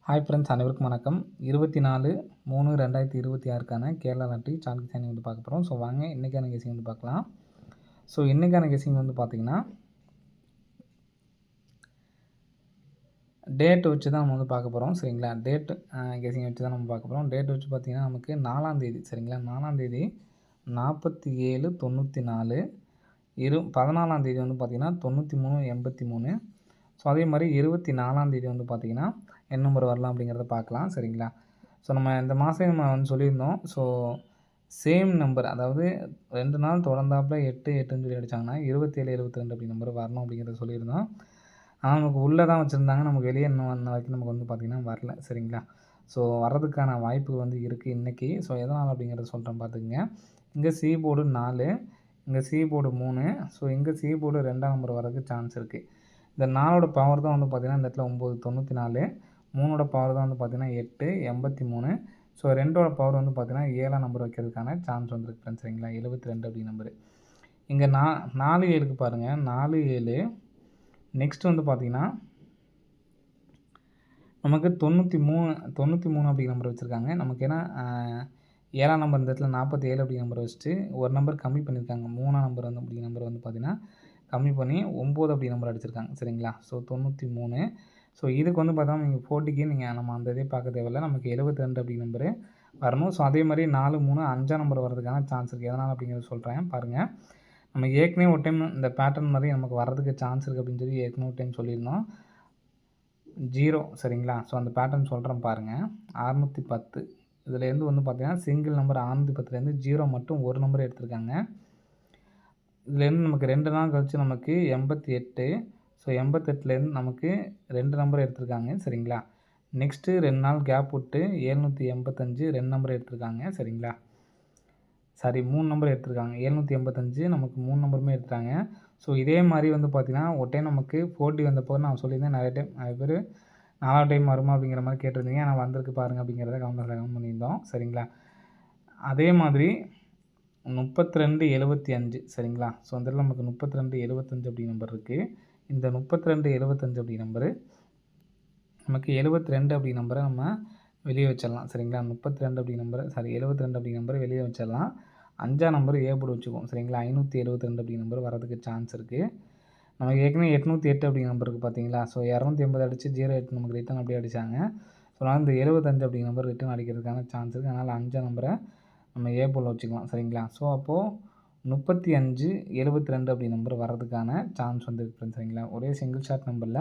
Hi friends, அனைவருக்கும் வணக்கம். 24/3/2026க்கான Kerala lottery chart guessing வந்து பார்க்க போகிறோம். ஸோ வாங்க இன்றைக்கான கெஸிங் வந்து பார்க்கலாம். ஸோ இன்றைக்கான கெஸிங் வந்து பார்த்திங்கன்னா டேட் வச்சு தான் நம்ம வந்து பார்க்க போகிறோம். சரிங்களா, டேட் கெஸிங் வச்சு தான் நம்ம பார்க்க போகிறோம். டேட் வச்சு பார்த்திங்கன்னா நமக்கு 4ஆம் தேதி, சரிங்களா, 4ஆம் தேதி 47/94, 14ஆம் தேதி வந்து பார்த்திங்கன்னா 93/83. ஸோ அதே மாதிரி 24ஆம் தேதி வந்து பார்த்திங்கன்னா என்ன நம்பர் வரலாம் அப்படிங்கிறத பார்க்கலாம். சரிங்களா, ஸோ நம்ம இந்த மாதம் நம்ம வந்து சொல்லியிருந்தோம். ஸோ சேம் நம்பர், அதாவது 2 நாள் தொடர்ந்தாப்புல 8 8ன்னு சொல்லி அடித்தாங்கன்னா 27 72 அப்படி நம்பர் வரணும் அப்படிங்கிறத சொல்லியிருந்தோம். ஆனால் நமக்கு உள்ளே தான் வச்சுருந்தாங்க, நமக்கு வெளியே இன்னும் வந்த வரைக்கும் நமக்கு வந்து பார்த்திங்கன்னா வரல. சரிங்களா, ஸோ வர்றதுக்கான வாய்ப்புகள் வந்து இருக்குது இன்றைக்கி. ஸோ எதனால் அப்படிங்கிறத சொல்கிறேன் பார்த்துக்குங்க. இங்கே சி போர்டு 4, இங்கே சி போர்டு 3, ஸோ இங்கே சி போர்டு 2ஆம் நம்பர் வரதுக்கு சான்ஸ் இருக்குது. இந்த 4ஓட பவர் தான் வந்து பார்த்திங்கன்னா இந்த இடத்துல 994, 3ஓட பவர் தான் வந்து பார்த்திங்கன்னா 883, ஸோ 2ஓட பவர் வந்து பார்த்திங்கன்னா 7ஆம் நம்பர் வைக்கிறதுக்கான சான்ஸ் வந்துருக்கு ஃப்ரெண்ட்ஸ். சரிங்களா, 72 அப்படி நம்பரு. இங்கே 47க்கு பாருங்கள், 47 நெக்ஸ்ட் வந்து பார்த்திங்கன்னா நமக்கு 93 அப்படி நம்பர் வச்சுருக்காங்க. நமக்கு ஏன்னா 7ஆம் நம்பர் இந்த இடத்துல 47 அப்படி நம்பர் வச்சுட்டு ஒரு நம்பர் கம்மி பண்ணியிருக்காங்க. 3ஆம் நம்பர் வந்து அப்படி நம்பர் வந்து பார்த்திங்கன்னா கம்மி பண்ணி 9 அப்படி நம்பர் அடிச்சிருக்காங்க. சரிங்களா, ஸோ 93. ஸோ இதுக்கு வந்து பார்த்தோம்னா நீங்கள் 40க்கு நம்ம அந்த இதே பார்க்க தேவையில்ல, நமக்கு 72 அப்படி நம்பரு வரணும். ஸோ அதே மாதிரி 4 3 5ஆம் நம்பர் வரதுக்கான சான்ஸ் இருக்குது. எதனால் அப்படிங்கிறத சொல்கிறேன் பாருங்கள். நம்ம ஏற்கனவே ஒரு டைம் இந்த பேட்டர்ன் மாதிரி நமக்கு வர்றதுக்கு சான்ஸ் இருக்குது அப்படின்னு சொல்லி ஏற்கனவே ஒரு டைம் சொல்லியிருந்தோம். 0, சரிங்களா, ஸோ அந்த பேட்டர்ன் சொல்கிறேன் பாருங்கள். 610 இதுலேருந்து வந்து பார்த்திங்கன்னா சிங்கிள் நம்பர் 610லேருந்து 0 மட்டும் ஒரு நம்பர் எடுத்திருக்காங்க. இதுலேருந்து நமக்கு 2 நாள் கழிச்சு நமக்கு 88, ஸோ 88லேருந்து நமக்கு 2 நம்பர் எடுத்திருக்காங்க. சரிங்களா, நெக்ஸ்ட்டு 2 நாள் கேப் விட்டு 785 2 நம்பர் எடுத்திருக்காங்க. சரிங்களா, சாரி 3 நம்பர் எடுத்திருக்காங்க. 785 நமக்கு 3 நம்பருமே எடுத்துட்டாங்க. ஸோ இதே மாதிரி வந்து பார்த்திங்கன்னா ஒரு டைம் நமக்கு 40 வந்தப்போ நான் சொல்லியிருந்தேன், நிறைய பேர் 4ஆவது டைம் வருமா அப்படிங்கிற மாதிரி கேட்டிருந்தீங்க. ஆனால் வந்திருக்கு பாருங்கள் அப்படிங்கிறத கமெண்ட் பண்ணியிருந்தோம். சரிங்களா, அதே மாதிரி 3275, சரிங்களா, ஸோ அந்த இடத்துல நமக்கு 3275 அப்படி நம்பர் இருக்குது. இந்த 3275 அப்படி நம்பரு நமக்கு 72 அப்படி நம்பரை நம்ம வெளியே வச்சிடலாம். சரிங்களா, 32 அப்படி நம்பரை 72 அப்படி நம்பரை வெளியே வச்சிடலாம். 5ஆம் நம்பர் ஏ போர்டு வச்சுக்குவோம். சரிங்களா, 572 அப்படி நம்பர் வரதுக்கு சான்ஸ் இருக்குது. நமக்கு ஏற்கனவே 808 அப்படி நம்பர் இருக்குது பார்த்தீங்களா. ஸோ 280 அடித்து 08 நமக்கு ரிட்டன் அப்படியே அடித்தாங்க. ஸோ நான் இந்த 75 அப்படி நம்பர் ரிட்டன் அடிக்கிறதுக்கான சான்ஸ் இருக்குது. அதனால் 5ஆம் நம்பரை நம்ம ஏ போல் வச்சுக்கலாம். சரிங்களா, ஸோ அப்போது 35 72 அப்படி நம்பர் வர்றதுக்கான சான்ஸ் வந்துருக்கு ஃப்ரெண்ட்ஸ். சரிங்களா, ஒரே சிங்கிள் ஷாட் நம்பரில்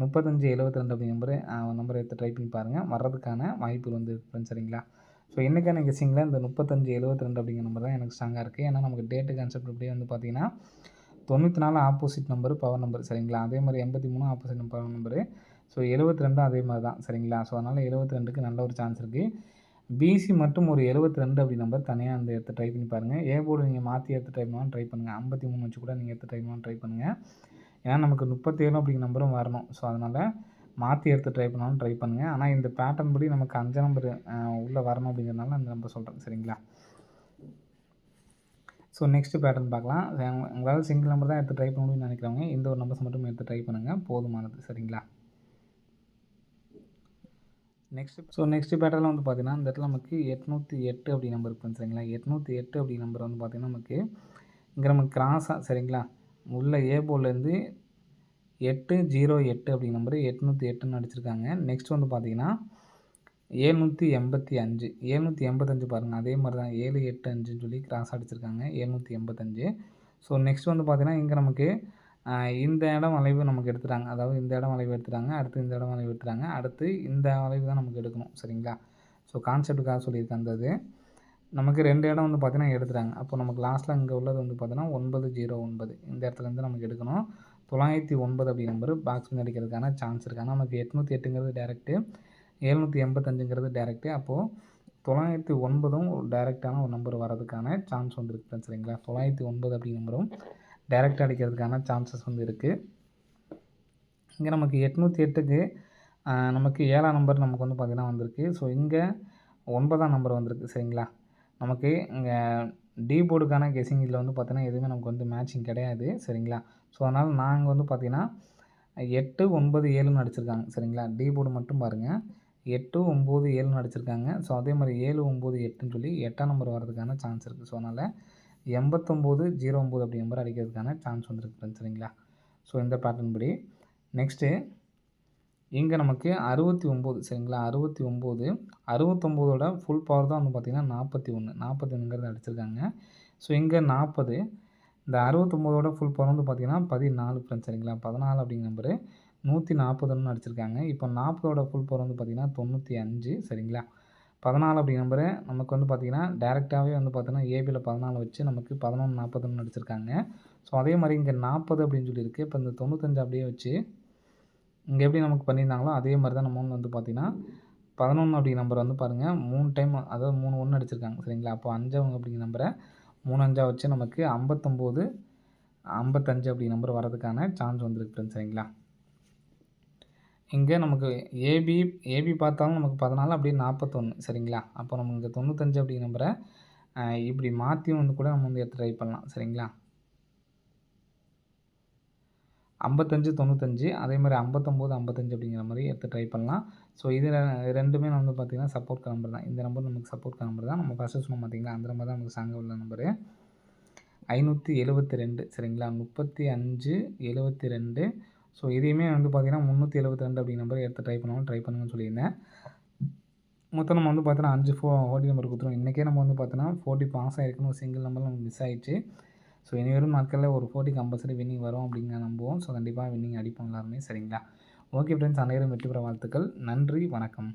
35 72 அப்படி நம்பர் எடுத்து ட்ரை பண்ணி பாருங்கள், வர்றதுக்கான வாய்ப்பு வந்துருக்கு ஃப்ரெண்ட்ஸ். சரிங்களா, ஸோ இன்றைக்கான கெஸிங்கில் இந்த 35 72 அப்படிங்கிற நம்பர் தான் எனக்கு ஸ்ட்ராங்காக இருக்குது. ஏன்னா நமக்கு டேட்டு கான்செப்ட் அப்படியே வந்து பார்த்திங்கன்னா 94 ஆப்போசிட் நம்பர் பவர் நம்பர். சரிங்களா, அதே மாதிரி 83 ஆப்போசிட் பவர் நம்பரு. ஸோ 72 அதே மாதிரி தான். சரிங்களா, ஸோ அதனால் 72க்கு நல்ல ஒரு சான்ஸ் இருக்குது. பிசி மட்டும் ஒரு 72 அப்படி நம்பர் தனியாக அந்த எடுத்து ட்ரை பண்ணி பாருங்கள். ஏ போர்டு நீங்கள் மாற்றி எடுத்து ட்ரை பண்ணாலும் ட்ரை பண்ணுங்கள். 53 வச்சு கூட நீங்கள் எடுத்து ட்ரை பண்ணாலும் ட்ரை பண்ணுங்கள். ஏன்னா நமக்கு 37 அப்படிங்கிற நம்பரும் வரணும். ஸோ அதனால் மாற்றி எடுத்து ட்ரை பண்ணாலும் ட்ரை பண்ணுங்கள். ஆனால் இந்த பேட்டர்ன் படி நமக்கு 5 நம்பர் உள்ளே வரணும் அப்படிங்கிறதுனால அந்த நம்பர் சொல்கிறேன். சரிங்களா, ஸோ நெக்ஸ்ட்டு பேட்டர்ன் பார்க்கலாம். உங்களால் சிங்கிள் நம்பர் தான் எடுத்து ட்ரை பண்ண முடியும்னு நினைக்கிறவங்க இந்த ஒரு நம்பர்ஸ் மட்டும் எடுத்து ட்ரை பண்ணுங்கள், போதுமானது. சரிங்களா, நெக்ஸ்ட்டு பேட்டர்னில் வந்து பார்த்திங்கன்னா இந்த இடத்துல நமக்கு 808 அப்படி நம்பர் இருக்குது. சரிங்களா, 808 அப்படி நம்பர் வந்து பார்த்திங்கன்னா நமக்கு இங்கே நமக்கு கிராஸாக, சரிங்களா, உள்ள ஏ போர்ட்லேருந்து 808 அப்படி நம்பரு 808ன்னு அடிச்சிருக்காங்க. நெக்ஸ்ட் வந்து பார்த்திங்கன்னா 785 பாருங்கள், அதே மாதிரி தான் 785ன்னு சொல்லி கிராஸ் அடிச்சிருக்காங்க, 785. ஸோ நெக்ஸ்ட் வந்து பார்த்திங்கன்னா இங்கே நமக்கு இந்த இடம் வளைவு நமக்கு எடுத்துட்டாங்க. அதாவது இந்த இடம் வளைவு எடுத்துட்டாங்க, அடுத்து இந்த இடம் வளைவு எடுத்துட்டாங்க, அடுத்து இந்த வளைவு தான் நமக்கு எடுக்கணும். சரிங்களா, ஸோ கான்செப்டுக்காக சொல்லியிருக்கேன். அந்த இது நமக்கு 2 இடம் வந்து பார்த்திங்கன்னா எடுத்துட்டாங்க. அப்போ நமக்கு லாஸ்ட்டில் இங்கே உள்ளது வந்து பார்த்திங்கன்னா 909 இந்த இடத்துலேருந்து நமக்கு எடுக்கணும். 909 அப்படி நம்பர் பாக்ஸ் பண்ணி அடிக்கிறதுக்கான சான்ஸ் இருக்குது. ஆனால் நமக்கு 808ங்கிறது டேரெக்டு, 785ங்கிறது டேரெக்டு. அப்போது 909ம் ஒரு டேரெக்டான ஒரு நம்பர் வரதுக்கான சான்ஸ் வந்து இருக்குது. சரிங்களா, 909 அப்படி நம்பரும் டேரெக்டாக அடிக்கிறதுக்கான சான்சஸ் வந்து இருக்குது. இங்கே நமக்கு 808க்கு நமக்கு 7ஆம் நம்பர் நமக்கு வந்து பார்த்திங்கன்னா வந்திருக்கு. ஸோ இங்கே 9ஆம் நம்பர் வந்திருக்கு. சரிங்களா, நமக்கு இங்கே டி போர்டுக்கான கெஸிங் இதில் வந்து பார்த்திங்கன்னா எதுவுமே நமக்கு வந்து மேட்சிங் கிடையாது. சரிங்களா, ஸோ அதனால் நாங்கள் வந்து பார்த்திங்கன்னா 8 9 7ன்னு அடிச்சிருக்காங்க. சரிங்களா, டி போர்டு மட்டும் பாருங்கள், 8, 9, 7ன்னு அடிச்சிருக்காங்க. ஸோ அதே மாரி 7, 9, 8ன்னு சொல்லி 8ஆம் நம்பர் வரதுக்கான சான்ஸ் இருக்குது. ஸோ அதனால் 89, 09 அப்படி நம்பர் அடிக்கிறதுக்கான சான்ஸ் வந்திருக்கு ஃப்ரெண்ட்ஸ் சரிங்களா. ஸோ இந்த பேட்டர்ன் படி நெக்ஸ்ட்டு இங்கே நமக்கு 69 சரிங்களா. 69 69ஓட ஃபுல் பவர் தான் வந்து பார்த்திங்கன்னா 41 41ங்கிறது அடிச்சிருக்காங்க. ஸோ இங்கே 40 இந்த 69ஓட ஃபுல் பவர் வந்து பார்த்திங்கன்னா 14 ஃப்ரெண்ட்ஸ் சரிங்களா. 14 அப்படிங்கிற நம்பரு 140ன்னு அடிச்சிருக்காங்க. இப்போ 40ஓட ஃபுல் பவர் வந்து பார்த்திங்கன்னா 95 சரிங்களா. 14 அப்படிங்கிற நம்பரு நமக்கு வந்து பார்த்திங்கன்னா டேரெக்டாகவே வந்து பார்த்தீங்கன்னா ஏபியில் 14 வச்சு நமக்கு 1140ன்னு அடிச்சிருக்காங்க. ஸோ அதே மாதிரி இங்கே 40 அப்படின்னு சொல்லியிருக்கு. இப்போ இந்த 95 அப்படியே வச்சு இங்கே எப்படி நமக்கு பண்ணியிருந்தாங்களோ அதே மாதிரி தான் நம்ம வந்து பார்த்திங்கன்னா 11 அப்படிங்கிற நம்பர் வந்து பாருங்கள் 3 டைம் அதாவது 3 1 அடிச்சிருக்காங்க சரிங்களா. அப்போ 5 அப்படிங்கிற நம்பரை 3 5 வச்சு நமக்கு 59 55 அப்படிங்கிற நம்பர் வரதுக்கான சான்ஸ் வந்துருக்கு ஃப்ரெண்ட்ஸ் சரிங்களா. இங்கே நமக்கு ஏபி பார்த்தாலும் நமக்கு 14 அப்படியே 41 சரிங்களா. அப்போ நம்ம இங்கே 95 அப்படிங்கிற நம்பரை இப்படி மாற்றியும் வந்து கூட நம்ம வந்து எடுத்து ட்ரை பண்ணலாம் சரிங்களா. 55 95 அதே மாதிரி 59 55 அப்படிங்கிற மாதிரி எடுத்து ட்ரை பண்ணலாம். ஸோ இது ரெண்டுமே வந்து பார்த்திங்கன்னா சப்போர்ட் நம்பர் தான். இந்த நம்பர் நமக்கு சப்போர்ட் நம்பர் தான். நம்ம ஃபஸ்ட்டு சொன்னோம் பார்த்திங்களா அந்த நம்பர் தான் நமக்கு ஸ்ட்ராங்காக உள்ள நம்பரு 572 சரிங்களா. 35 72 ஸோ இதையுமே வந்து பார்த்திங்கன்னா 372 அப்படிங்கிற நம்பர் எடுத்து ட்ரை பண்ணுங்கன்னு சொல்லியிருந்தேன். மொத்தம் நம்ம வந்து பார்த்தோன்னா 5 40 நம்பர் கொடுத்துருவோம். இன்றைக்கே நம்ம வந்து பார்த்தோன்னா 40 பாஸ் ஆகிருக்குன்னு ஒரு சிங்கிள் நம்பர் நமக்கு மிஸ் ஆகிடுச்சு. ஸோ இனி வரும் நாட்களில் ஒரு 40 கம்பல்சரி வின்னிங் வரும் அப்படிங்கிற நம்புவோம். ஸோ கண்டிப்பாக வின்னிங் அடிப்போம் எல்லாருமே சரிங்களா. ஓகே ஃப்ரெண்ட்ஸ், அனைவரும் வெற்றி பெற வாழ்த்துக்கள். நன்றி, வணக்கம்.